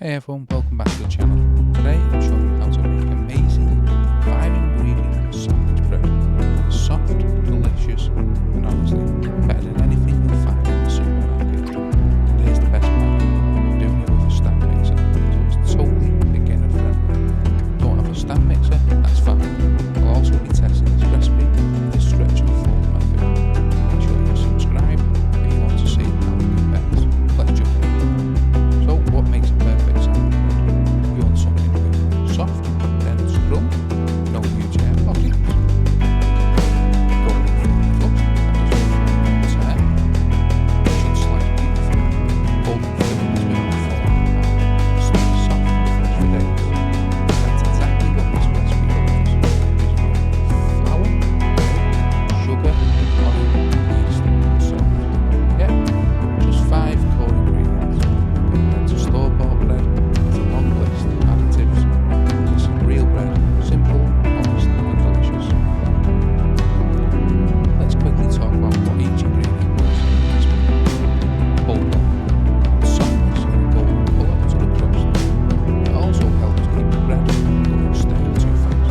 Hey everyone, welcome back to the channel. Today I'm showing you how to make amazing 5-ingredient sandwich bread. Soft, delicious, and honestly better than anything you'll find in the supermarket. And here's the best part, I'm doing it with a stand mixer, so it's totally beginner friendly. Don't have a stand mixer? That's fine. I'll also be testing this recipe with the stretch and fold method. Make sure you subscribe if you want to see how it compares. Let's jump in. So what makes a perfect sandwich bread? You want something with soft, dense crumb, no huge air pockets. Go with a thin cut that doesn't tear. It should slice beautifully. Fold the fillings within the form and stay soft and fresh for days. That's exactly what this recipe delivers. Using flour, milk, sugar, oil, yeast and salt. Yeah, just 5 core ingredients. Compared to store-bought bread, it's a long list of additives. This is real bread, simple, honest and delicious. Let's quickly talk about what each ingredient does in the recipe. Bold adds softness and a golden colour to the crust. It also helps keep the bread from going stale too fast.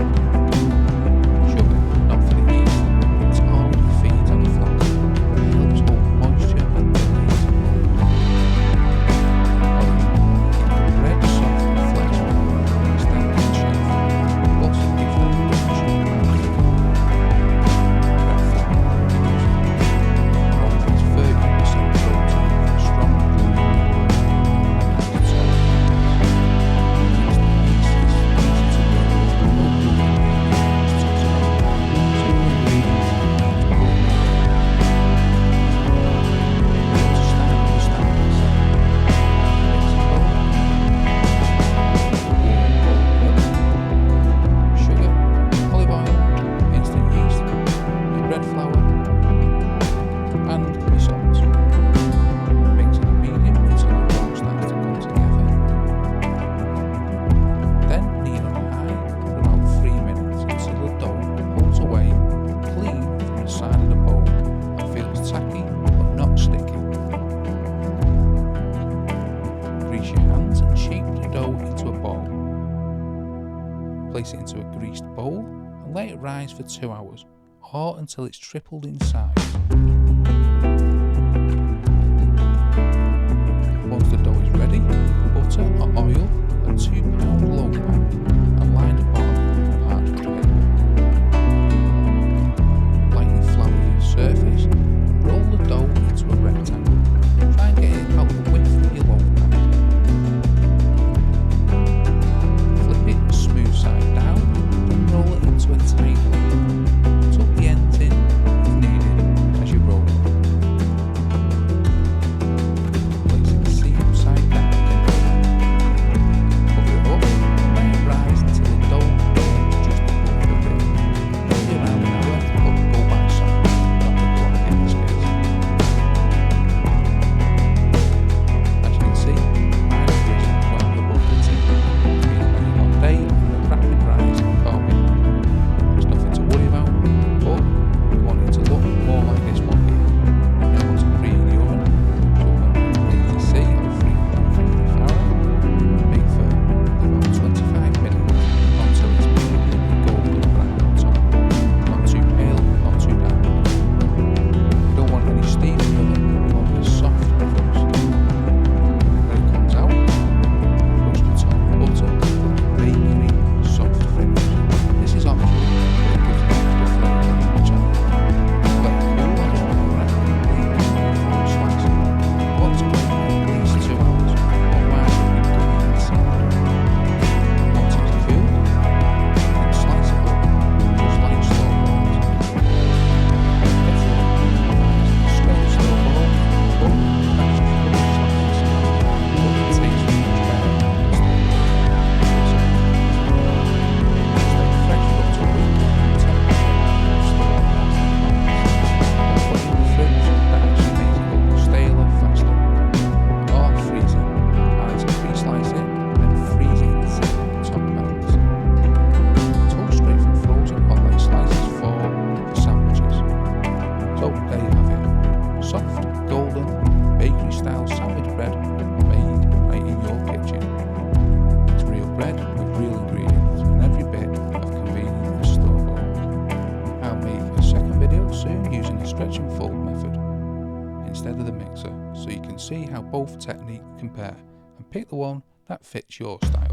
Sugar, not for the yeast, it already feeds on the flour. It helps hold moisture and delays mold. Bread soft and flexible, extended shelf, plus it gives that rich and rounded bread flour. Contains 30% protein for strong, clean and nice soft. Yeast is easy to work with, no gluten, just takes about 2 ingredients and to start with the stand mixer. Mix a bowl. Sugar, olive oil, instant yeast, your bread flour, and your salt. Mix in a medium until the dough starts to come together. Then knead on high for about 3 minutes until the dough pulls away clean from the side of the bowl and feels tacky but not sticky. Grease your hands and shape the dough into a ball. Place it into a greased bowl and let it rise for 2 hours or until it's tripled in size. Once the dough is ready, butter or oil a 2-pound loaf pan and line the bottom with parchment paper. Lightly flour your surface and roll the dough into a rectangle. Try and get it about the width of your loaf pan. Flip it smooth side down and roll it into a tight ball. Tuck the ends in if needed as you see how both techniques compare and pick the one that fits your style.